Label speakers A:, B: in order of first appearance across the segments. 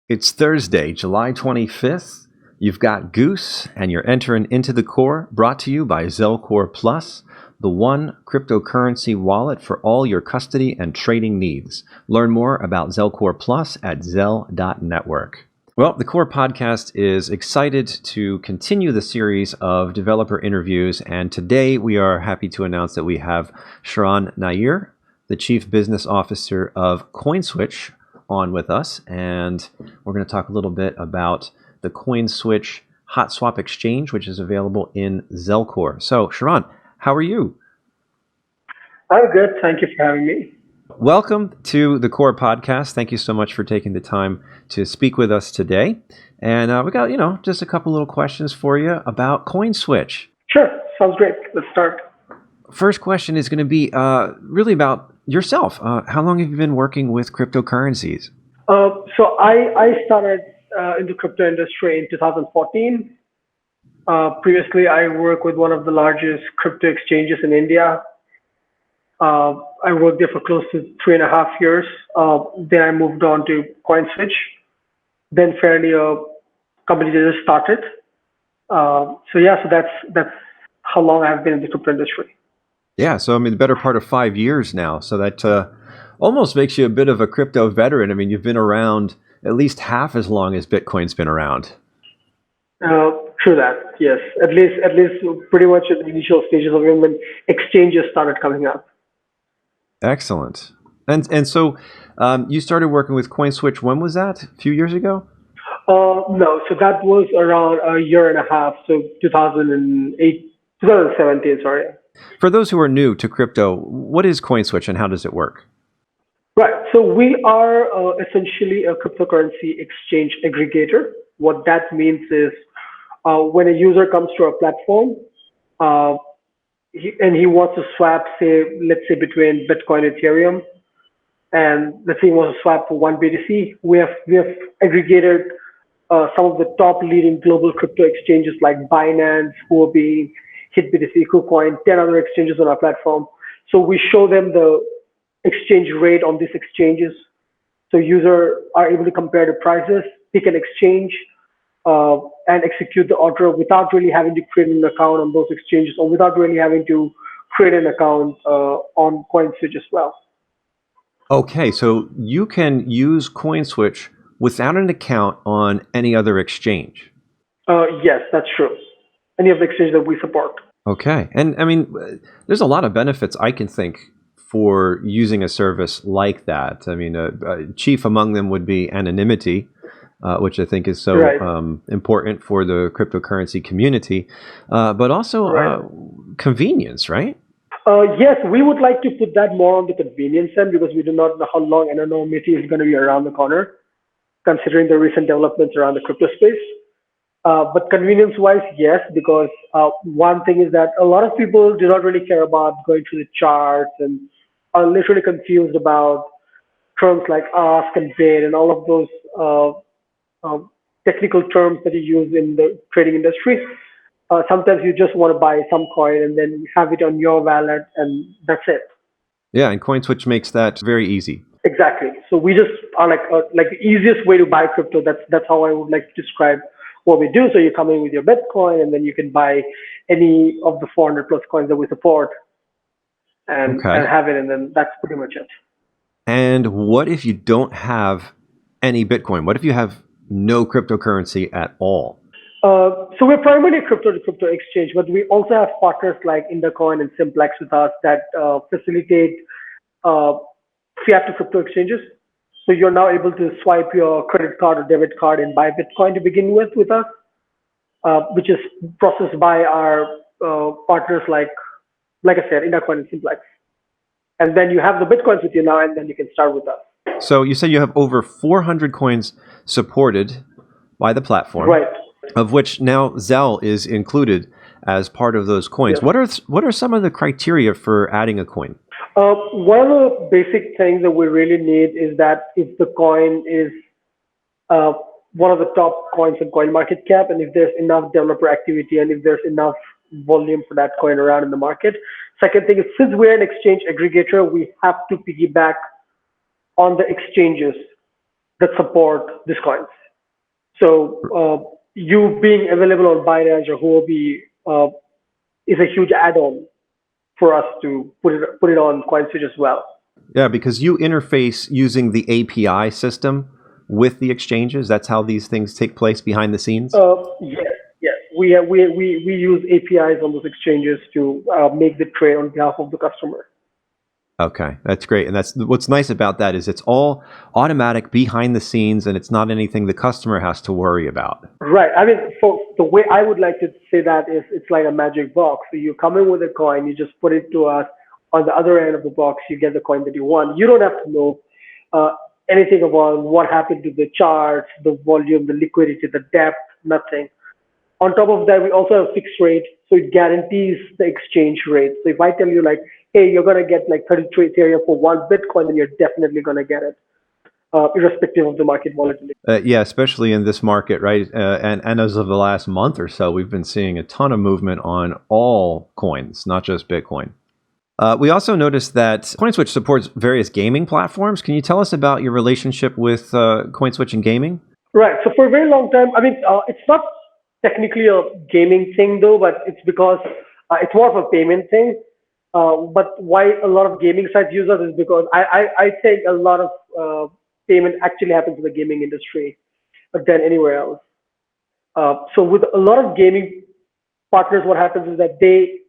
A: It's Thursday, July 25th. You've got Goose, and you're entering into the core, brought to you by ZelCore Plus, the one cryptocurrency wallet for all your custody and trading needs. Learn more about ZelCore Plus at zel.network. Well, the Core podcast is excited to continue the series of developer interviews, and today we are happy to announce that we have Sharan Nair, the Chief Business Officer of CoinSwitch, on with us, and we're going to talk a little bit about the CoinSwitch hot swap exchange, which is available in ZelCore. So, Sharan, how are you?
B: I'm good. Thank you for having me.
A: Welcome to the Core podcast. Thank you so much for taking the time to speak with us today. And we got, just a couple little questions for you about CoinSwitch.
B: Sure. Sounds great. Let's start.
A: First question is going to be really about yourself. How long have you been working with cryptocurrencies?
B: So I started in the crypto industry in 2014. Previously, I worked with one of the largest crypto exchanges in India. I worked there for close to 3.5 years. Then I moved on to CoinSwitch. Then fairly a company that just started. So that's how long I've been in the crypto industry.
A: Yeah, so the better part of 5 years now. So that almost makes you a bit of a crypto veteran. You've been around at least half as long as Bitcoin's been around.
B: True that. Yes, at least pretty much at the initial stages of when exchanges started coming up.
A: Excellent. And so you started working with CoinSwitch. When was that? A few years ago?
B: No, so that was around a year and a half. So 2017. Sorry.
A: For those who are new to crypto, what is CoinSwitch and how does it work?
B: Right. So we are essentially a cryptocurrency exchange aggregator. What that means is when a user comes to our platform he wants to swap, let's say between Bitcoin and Ethereum, and let's say he wants to swap for one BTC, we have aggregated some of the top leading global crypto exchanges like Binance, Huobi, HitBTC, KuCoin, 10 other exchanges on our platform. So we show them the exchange rate on these exchanges. So users are able to compare the prices, pick an exchange, and execute the order without really having to create an account on those exchanges or without really having to create an account on CoinSwitch as well.
A: Okay, so you can use CoinSwitch without an account on any other exchange.
B: Yes, that's true. Any of the exchanges that we support.
A: Okay. And there's a lot of benefits I can think for using a service like that. Chief among them would be anonymity, which I think is so important for the cryptocurrency community, but also convenience, right?
B: Yes, we would like to put that more on the convenience end because we do not know how long anonymity is going to be around the corner, considering the recent developments around the crypto space. But convenience-wise, yes, because one thing is that a lot of people do not really care about going through the charts and are literally confused about terms like ask and bid and all of those technical terms that you use in the trading industry. Sometimes you just want to buy some coin and then have it on your wallet and that's it.
A: Yeah, and CoinSwitch makes that very easy.
B: Exactly. So we just are like the easiest way to buy crypto. That's how I would like to describe what we do. So you come in with your Bitcoin and then you can buy any of the 400 plus coins that we support and have it, and then that's pretty much it.
A: And what if you don't have any Bitcoin? What if you have no cryptocurrency at all?
B: So we're primarily a crypto-to-crypto exchange, but we also have partners like Indacoin and Simplex with us that facilitate fiat-to-crypto exchanges. So you're now able to swipe your credit card or debit card and buy Bitcoin to begin with us, which is processed by our partners like I said, Indacoin and Simplex. And then you have the Bitcoins with you now, and then you can start with us.
A: So you said you have over 400 coins supported by the platform,
B: right?
A: Of which now Zel is included as part of those coins. Yes. What are some of the criteria for adding a coin?
B: One of the basic things that we really need is that if the coin is one of the top coins in CoinMarketCap, and if there's enough developer activity and if there's enough volume for that coin around in the market. Second thing is, since we're an exchange aggregator, we have to piggyback on the exchanges. that support these coins. So you being available on Binance or Huobi is a huge add-on for us to put it on CoinSwitch as well.
A: Yeah, because you interface using the API system with the exchanges. That's how these things take place behind the scenes.
B: Yes, yes. We use APIs on those exchanges to make the trade on behalf of the customer.
A: Okay, that's great. And that's what's nice about that is it's all automatic behind the scenes and it's not anything the customer has to worry about.
B: Right. I mean, for the way I would like to say that is it's like a magic box. So you come in with a coin, you just put it to us. On the other end of the box, you get the coin that you want. You don't have to know anything about what happened to the charts, the volume, the liquidity, the depth, nothing. On top of that, we also have a fixed rate, so it guarantees the exchange rate. So if I tell you like, hey, you're gonna get like 33 Ethereum for one Bitcoin, then you're definitely gonna get it, irrespective of the market volatility.
A: Yeah, especially in this market, right? And as of the last month or so, we've been seeing a ton of movement on all coins, not just Bitcoin. We also noticed that CoinSwitch supports various gaming platforms. Can you tell us about your relationship with CoinSwitch and gaming?
B: Right. So for a very long time, I mean, it's not technically a gaming thing though, but it's because it's more of a payment thing. But why a lot of gaming sites use us is because I think a lot of payment actually happens in the gaming industry than anywhere else. So with a lot of gaming partners, what happens is that they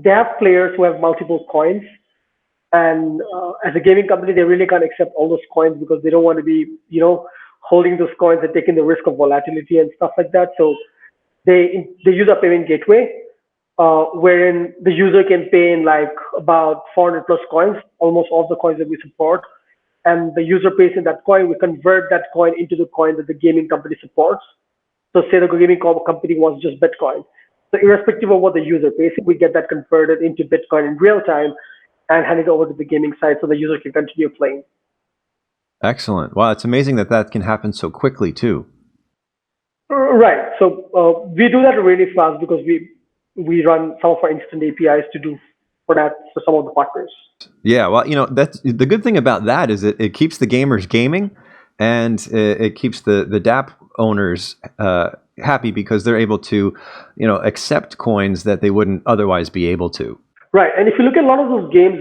B: have players who have multiple coins, and as a gaming company, they really can't accept all those coins because they don't want to be, holding those coins and taking the risk of volatility and stuff like that. So they use a payment gateway, wherein the user can pay in like about 400 plus coins, almost all the coins that we support. And the user pays in that coin, we convert that coin into the coin that the gaming company supports. So say the gaming company wants just Bitcoin. So irrespective of what the user pays, we get that converted into Bitcoin in real time and hand it over to the gaming side so the user can continue playing.
A: Excellent. Wow, it's amazing that that can happen so quickly too.
B: Right. So we do that really fast because we run some of our instant APIs to do for that for some of the partners.
A: Yeah, well, that's the good thing about that is it keeps the gamers gaming, and it keeps the DApp owners happy because they're able to, accept coins that they wouldn't otherwise be able to.
B: Right, and if you look at a lot of those games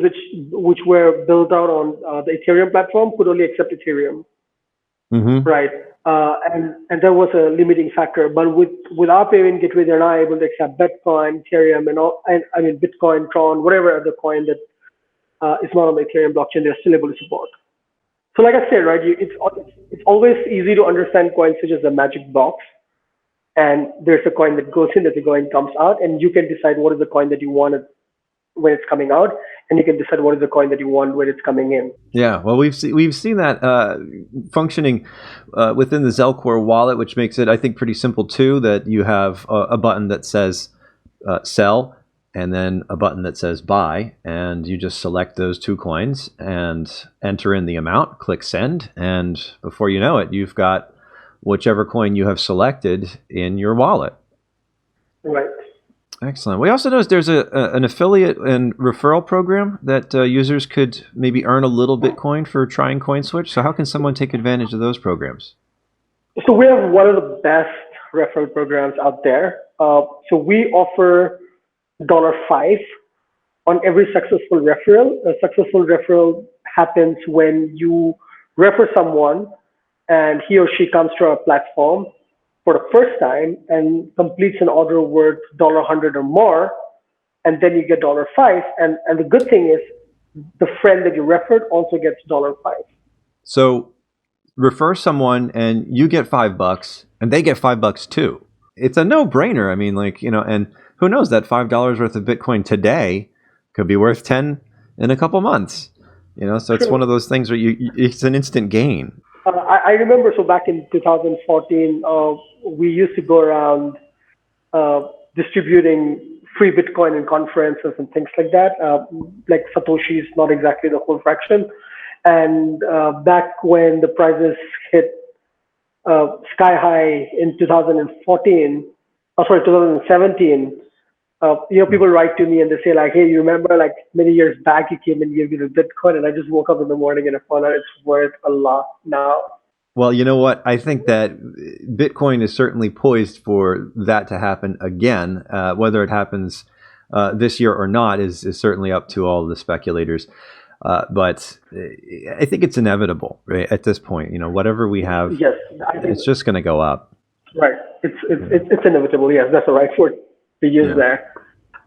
B: which were built out on the Ethereum platform, could only accept Ethereum.
A: Mm-hmm.
B: Right, and that was a limiting factor. But with our payment gateway, they're now able to accept Bitcoin, Ethereum, and I mean Bitcoin, Tron, whatever other coin that is not on the Ethereum blockchain, they're still able to support. So, like I said, right, it's always easy to understand CoinSwitch as a magic box, and there's a coin that goes in, there's a coin comes out, and you can decide what is the coin that you want when it's coming out, and you can decide what is the coin that you want when it's coming in.
A: Yeah, well, we've seen that functioning within the ZelCore wallet, which makes it, I think, pretty simple too. That you have a button that says sell, and then a button that says buy, and you just select those two coins and enter in the amount, click send, and before you know it, you've got whichever coin you have selected in your wallet.
B: Right.
A: Excellent. We also noticed there's an affiliate and referral program that users could maybe earn a little Bitcoin for trying CoinSwitch. So how can someone take advantage of those programs?
B: So we have one of the best referral programs out there. So we offer $5 on every successful referral. A successful referral happens when you refer someone and he or she comes to our platform for the first time and completes an order worth $100 or more, and then you get $5. And the good thing is the friend that you referred also gets $5.
A: So refer someone and you get $5 and they get $5 too. It's a no-brainer. I mean, and who knows, that $5 worth of Bitcoin today could be worth 10 in a couple months. So it's one of those things where it's an instant gain.
B: I remember, so back in 2014, we used to go around distributing free Bitcoin in conferences and things like that. Like Satoshi is not exactly the whole fraction. And back when the prices hit sky high in 2017, people write to me and they say like, hey, you remember like many years back you came and gave me the Bitcoin, and I just woke up in the morning and I found out it's worth a lot now.
A: Well, you know what? I think that Bitcoin is certainly poised for that to happen again. Whether it happens this year or not is certainly up to all the speculators. But I think it's inevitable, right? At this point, whatever we have,
B: Yes, I think
A: it's just going to go up.
B: right. It's inevitable. Yes, that's the right word to use
A: Yeah.
B: there.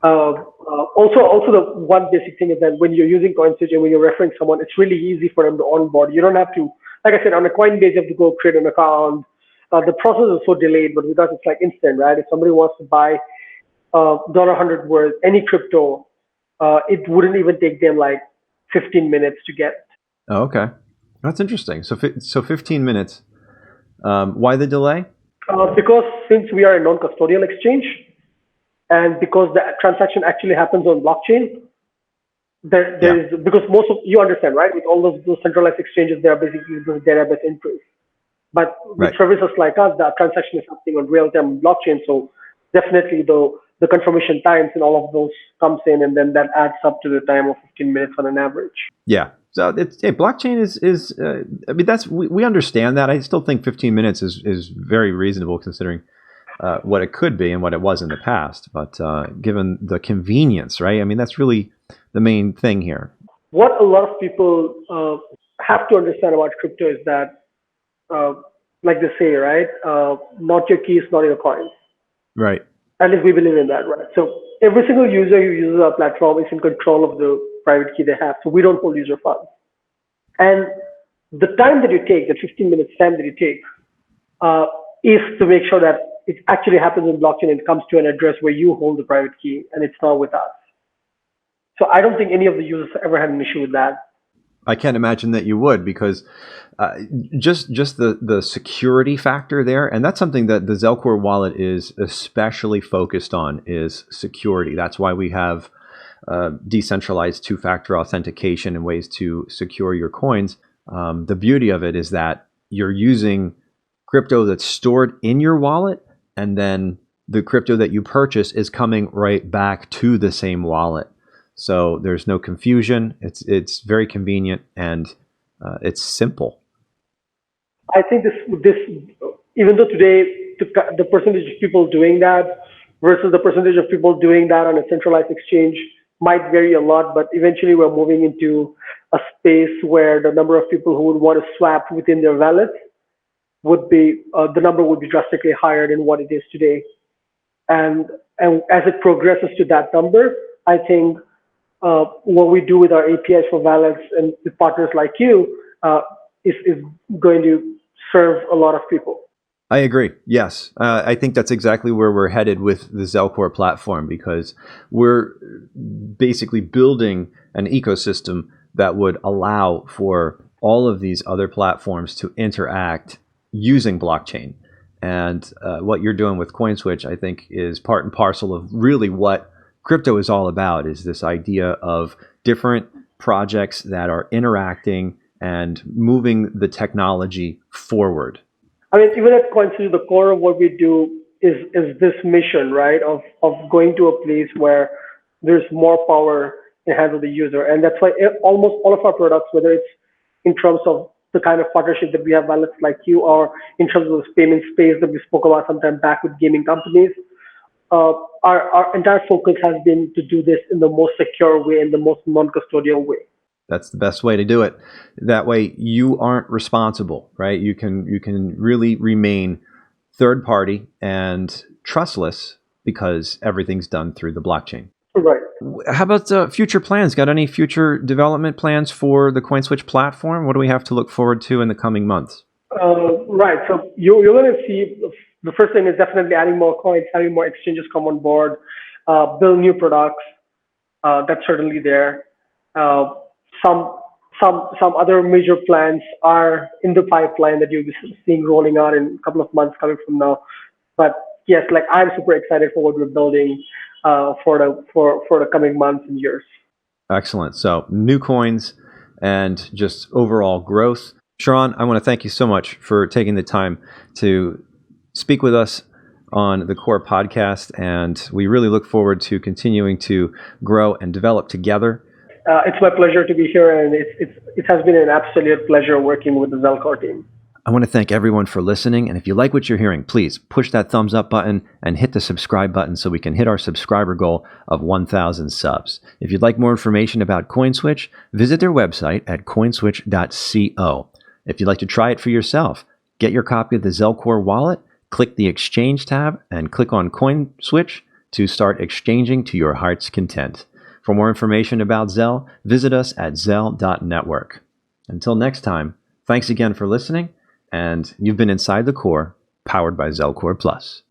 B: Also, the one basic thing is that when you're using CoinSwitch and when you're referring someone, it's really easy for them to onboard. You don't have to, like I said, on a Coinbase, you have to go create an account. The process is so delayed, but with us, it's like instant, right? If somebody wants to buy $100 worth any crypto, it wouldn't even take them like 15 minutes to get.
A: Oh, okay. That's interesting. So 15 minutes. Why the delay?
B: Because since we are a non-custodial exchange, and because the transaction actually happens on blockchain, there is, because most of you understand, right? With all those centralized exchanges, they are basically the database entries. But with
A: Right.
B: services like us, the transaction is happening on real-time blockchain. So definitely the confirmation times and all of those comes in, and then that adds up to the time of 15 minutes on an average.
A: Yeah. So blockchain is I mean, we understand that. I still think 15 minutes is very reasonable considering what it could be and what it was in the past. But given the convenience, right? I mean, that's really the main thing here.
B: What a lot of people have to understand about crypto is that, like they say, right? Not your keys, not your coins.
A: Right.
B: At least we believe in that, right? So every single user who uses our platform is in control of the private key they have. So we don't hold user funds. And the time that you take, the 15 minutes time that you take, is to make sure that it actually happens in blockchain and comes to an address where you hold the private key and it's not with us. So I don't think any of the users ever had an issue with that.
A: I can't imagine that you would, because just the security factor there, and that's something that the ZelCore wallet is especially focused on, is security. That's why we have decentralized two-factor authentication and ways to secure your coins. The beauty of it is that you're using crypto that's stored in your wallet, and then the crypto that you purchase is coming right back to the same wallet. So there's no confusion. It's very convenient, and it's simple.
B: I think this even though today the percentage of people doing that versus the percentage of people doing that on a centralized exchange might vary a lot, but eventually we're moving into a space where the number of people who would want to swap within their wallets would be the number would be drastically higher than what it is today. And as it progresses to that number, I think what we do with our APIs for wallets and with partners like you is going to serve a lot of people.
A: I agree. Yes. I think that's exactly where we're headed with the ZelCore platform, because we're basically building an ecosystem that would allow for all of these other platforms to interact using blockchain. And what you're doing with CoinSwitch, I think, is part and parcel of really what crypto is all about, is this idea of different projects that are interacting and moving the technology forward.
B: I mean, even at CoinSwitch, the core of what we do is this mission, right, of going to a place where there's more power in the hands of the user. And that's why almost all of our products, whether it's in terms of the kind of partnership that we have wallets like you, or in terms of this payment space that we spoke about some time back with gaming companies, our entire focus has been to do this in the most secure way, in the most non-custodial way.
A: That's the best way to do it. That way you aren't responsible, right? You can really remain third party and trustless because everything's done through the blockchain.
B: Right.
A: How about future plans? Got any future development plans for the CoinSwitch platform? What do we have to look forward to in the coming months?
B: Right. So you're going to see, the first thing is definitely adding more coins, having more exchanges come on board, build new products. That's certainly there. Some other major plans are in the pipeline that you'll be seeing rolling out in a couple of months coming from now. But yes, like I'm super excited for what we're building for the coming months and years.
A: Excellent. So new coins and just overall growth. Sharan, I want to thank you so much for taking the time to speak with us on the Core podcast, and we really look forward to continuing to grow and develop together.
B: It's my pleasure to be here, and it has been an absolute pleasure working with the ZelCore team.
A: I want to thank everyone for listening. And if you like what you're hearing, please push that thumbs up button and hit the subscribe button so we can hit our subscriber goal of 1,000 subs. If you'd like more information about CoinSwitch, visit their website at coinswitch.co. If you'd like to try it for yourself, get your copy of the ZelCore wallet, click the Exchange tab, and click on CoinSwitch to start exchanging to your heart's content. For more information about Zel, visit us at zel.network. Until next time, thanks again for listening, and you've been Inside the Core, powered by ZelCore Plus.